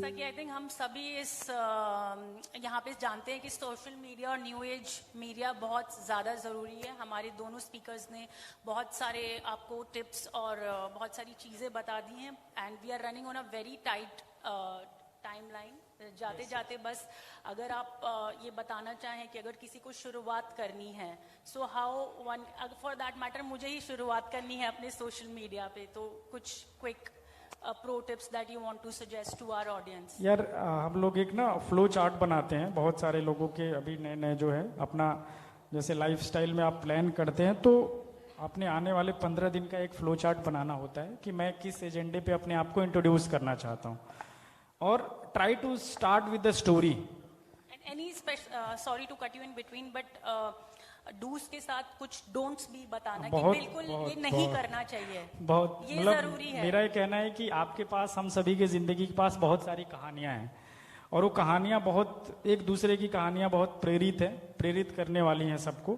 जैसा कि I think हम सभी इस यहाँ पे जानते हैं कि सोशल मीडिया और न्यू एज मीडिया बहुत ज़्यादा ज़रूरी है। हमारे दोनों स्पीकर्स ने बहुत सारे आपको टिप्स और बहुत सारी चीज़ें बता दी हैं and we are running on a very tight timeline. जाते जाते बस अगर आप ये बताना चाहें कि अगर किसी को शुरुआत करनी है, so how one, for that matter मुझे ही शुरुआत करनी है अपने सोशल मीडिया पे, तो कुछ quick pro tips that you want to suggest to our audience. यार हम लोग एक ना फ्लो चार्ट बनाते हैं बहुत सारे लोगों के, अभी नए नए जो है अपना जैसे लाइफस्टाइल में आप प्लान करते हैं तो आपने आने वाले 15 दिन का एक फ्लो चार्ट बनाना होता है कि मैं किस एजेंडे पे अपने आप को इंट्रोड्यूस करना चाहता हूँ, और try to start with the story. Any sorry to cut you in between, but does के साथ कुछ डोंट्स भी बताना कि बिल्कुल ये नहीं करना चाहिए, बहुत ये मतलब जरूरी है। मेरा ये कहना है कि आपके पास, हम सभी के जिंदगी के पास बहुत सारी कहानियां हैं, और वो कहानियां बहुत, एक दूसरे की कहानियां बहुत प्रेरित करने वाली हैं सबको।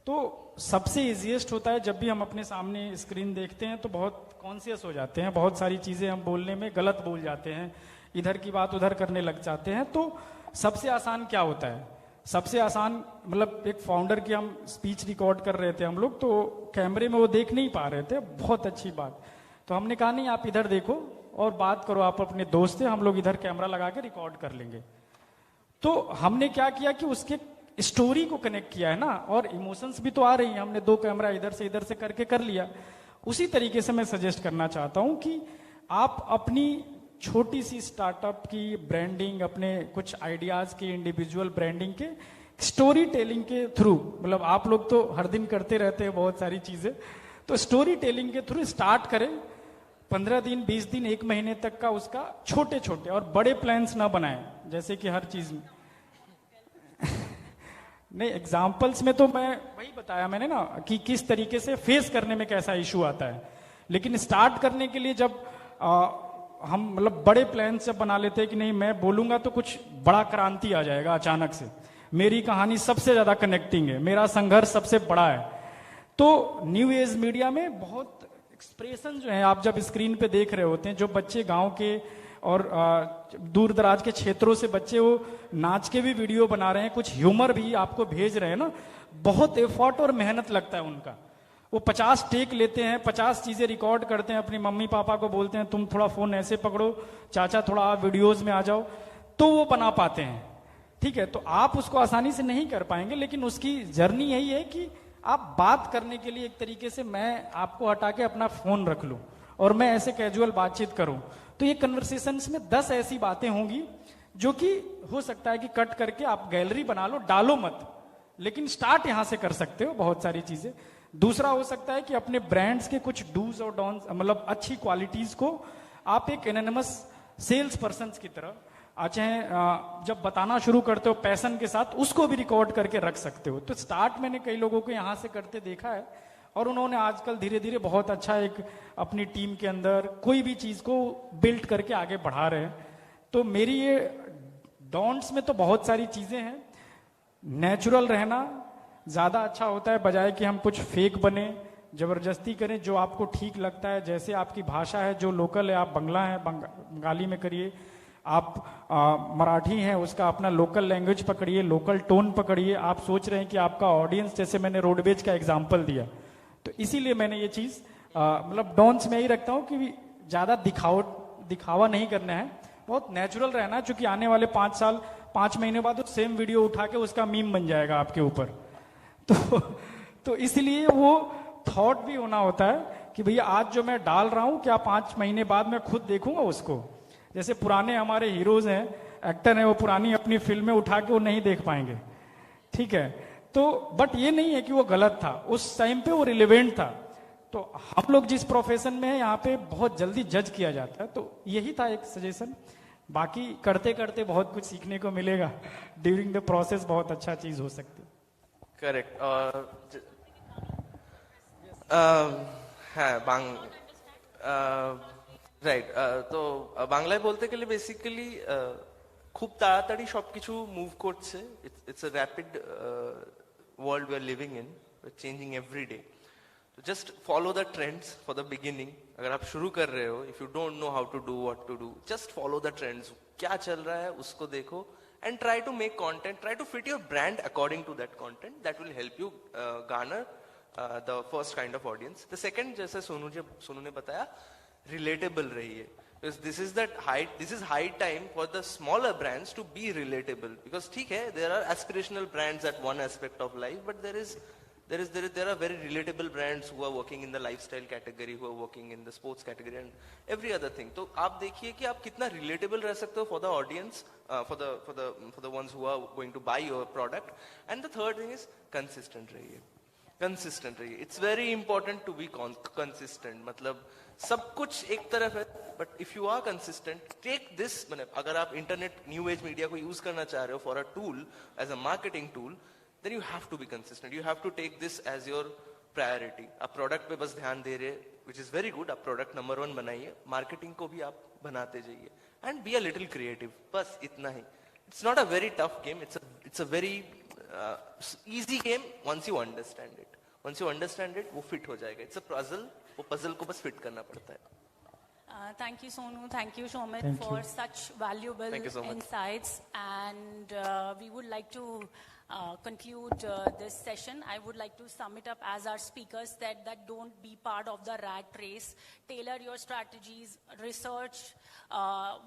तो सबसे इजीएस्ट होता है जब भी हम अपने सामने स्क्रीन देखते हैं तो बहुत कॉन्शियस हो जाते हैं, बहुत सारी चीजें हम बोलने में गलत बोल जाते हैं, इधर की बात उधर करने लग जाते हैं। तो सबसे आसान क्या होता है, सबसे आसान मतलब एक फाउंडर की हम स्पीच रिकॉर्ड कर रहे थे हम लोग, तो कैमरे में वो देख नहीं पा रहे थे, बहुत अच्छी बात, तो हमने कहा नहीं आप इधर देखो और बात करो, आप अपने दोस्त थे, हम लोग इधर कैमरा लगा के रिकॉर्ड कर लेंगे। तो हमने क्या किया कि उसके स्टोरी को कनेक्ट किया है ना, और इमोशंस भी तो आ रही हैं, हमने 2 कैमरा इधर से करके कर लिया। उसी तरीके से मैं सजेस्ट करना चाहता हूं कि आप अपनी छोटी सी स्टार्टअप की ब्रांडिंग, अपने कुछ आइडियाज की इंडिविजुअल ब्रांडिंग के स्टोरी टेलिंग के थ्रू, मतलब आप लोग तो हर दिन करते रहते हैं बहुत सारी चीजें, तो स्टोरी टेलिंग के थ्रू स्टार्ट करें। 15 दिन 20 दिन 1 महीने तक का उसका छोटे छोटे और बड़े प्लान्स ना बनाएं, जैसे कि हर चीज में नहीं, एग्जाम्पल्स में तो मैं वही बताया मैंने ना कि किस तरीके से फेस करने में कैसा इशू आता है, लेकिन स्टार्ट करने के लिए जब हम मतलब बड़े प्लान से बना लेते हैं कि नहीं मैं बोलूंगा तो कुछ बड़ा क्रांति आ जाएगा अचानक से, मेरी कहानी सबसे ज्यादा कनेक्टिंग है, मेरा संघर्ष सबसे बड़ा है। तो न्यू एज मीडिया में बहुत एक्सप्रेशन जो है आप जब स्क्रीन पे देख रहे होते हैं, जो बच्चे गांव के और दूर दराज के क्षेत्रों से बच्चे वो नाच के भी वीडियो बना रहे हैं, कुछ ह्यूमर भी आपको भेज रहे हैं ना, बहुत एफर्ट और मेहनत लगता है उनका। वो 50 टेक लेते हैं, 50 चीजें रिकॉर्ड करते हैं, अपनी मम्मी पापा को बोलते हैं तुम थोड़ा फोन ऐसे पकड़ो, चाचा थोड़ा आप वीडियोज में आ जाओ, तो वो बना पाते हैं। ठीक है, तो आप उसको आसानी से नहीं कर पाएंगे, लेकिन उसकी जर्नी यही है कि आप बात करने के लिए एक तरीके से मैं आपको हटा के अपना फोन रख लूं और मैं ऐसे कैजुअल बातचीत करूं, तो ये कन्वर्सेशंस में 10 ऐसी बातें होंगी जो कि हो सकता है कि कट करके आप गैलरी बना लो, डालो मत, लेकिन स्टार्ट यहां से कर सकते हो बहुत सारी चीजें। दूसरा हो सकता है कि अपने ब्रांड्स के कुछ डूज और डॉन्स, मतलब अच्छी क्वालिटीज को आप एक एनोनिमस सेल्स पर्सन की तरह चाहे जब बताना शुरू करते हो पैशन के साथ, उसको भी रिकॉर्ड करके रख सकते हो। तो स्टार्ट मैंने कई लोगों को यहां से करते देखा है, और उन्होंने आजकल धीरे धीरे बहुत अच्छा एक अपनी टीम के अंदर कोई भी चीज को बिल्ड करके आगे बढ़ा रहे हैं। तो मेरी ये डॉन्ट्स में तो बहुत सारी चीजें हैं, नेचुरल रहना ज्यादा अच्छा होता है, बजाय कि हम कुछ फेक बने, जबरदस्ती करें। जो आपको ठीक लगता है, जैसे आपकी भाषा है, जो लोकल है, आप बंगला है बंगाली में करिए, आप मराठी हैं उसका अपना लोकल लैंग्वेज पकड़िए, लोकल टोन पकड़िए। आप सोच रहे हैं कि आपका ऑडियंस, जैसे मैंने रोडवेज का एग्जाम्पल दिया, तो इसीलिए मैंने ये चीज मतलब डॉन्स में ही रखता हूँ कि ज्यादा दिखावा नहीं करना है, बहुत नेचुरल रहना है, क्योंकि आने वाले 5 साल 5 महीने बाद सेम वीडियो उठा के उसका मीम बन जाएगा आपके ऊपर। तो इसलिए वो थॉट भी होना होता है कि भैया आज जो मैं डाल रहा हूं, क्या 5 महीने बाद मैं खुद देखूंगा उसको। जैसे पुराने हमारे हीरोज हैं, एक्टर हैं, वो पुरानी अपनी फिल्में उठा के वो नहीं देख पाएंगे, ठीक है। तो बट ये नहीं है कि वो गलत था, उस टाइम पे वो रिलेवेंट था। तो हम लोग जिस प्रोफेशन में है यहाँ पे बहुत जल्दी जज किया जाता है, तो यही था एक सजेशन। बाकी करते करते बहुत कुछ सीखने को मिलेगा, ड्यूरिंग द प्रोसेस बहुत अच्छा चीज हो सकती है। करेक्ट। হ্যাঁ রাইট। তো বাংলায় বলতে গেলে বেসিক্যালি খুব তাড়াতাড়ি সবকিছু মুভ করছে। It's a rapid world we are living in, changing every day. তো just follow the trends for the beginning. अगर आप शुरू कर रहे हो, if you don't know how to do what to do, just follow the trends. क्या चल रहा है उसको देखो and try to make content, try to fit your brand according to that content. That will help you garner the first kind of audience. The second, जैसे सोनू ने बताया, relatable रहिए. Because this is high time for the smaller brands to be relatable. Because ठीक है, there are aspirational brands at one aspect of life, but there are very relatable brands who are working in the lifestyle category, who are working in the sports category and every other thing. तो आप देखिए कि आप कितना relatable रह सकते हो for the audience, for the ones who are going to buy your product. And the third thing is consistent रहिए. Consistent रहिए. It's very important to be consistent. मतलब सब कुछ एक तरफ है, but if you are consistent, take this. मतलब अगर आप internet new age media को use करना चाह रहे हो for a tool, as a marketing tool, then you have to be consistent. You have to take this as your priority. आप product पे बस ध्यान दे रहे, which is very good. आप product number 1 बनाइए, marketing को भी आप बनाते जाइए, and be a little creative. बस इतना ही. It's not a very tough game. It's a very easy game once you understand it. Once you understand it, वो fit हो जाएगा. It's a puzzle. वो puzzle को बस fit करना पड़ता है. Thank you, Sonu. Thank you, Shomit, Thank for you. such valuable Thank you so much. insights. And we would like to conclude this session. I would like to sum it up as our speakers said, that don't be part of the rat race. Tailor your strategies, research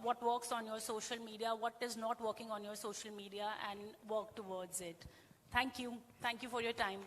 what works on your social media, what is not working on your social media, and work towards it. Thank you. Thank you for your time.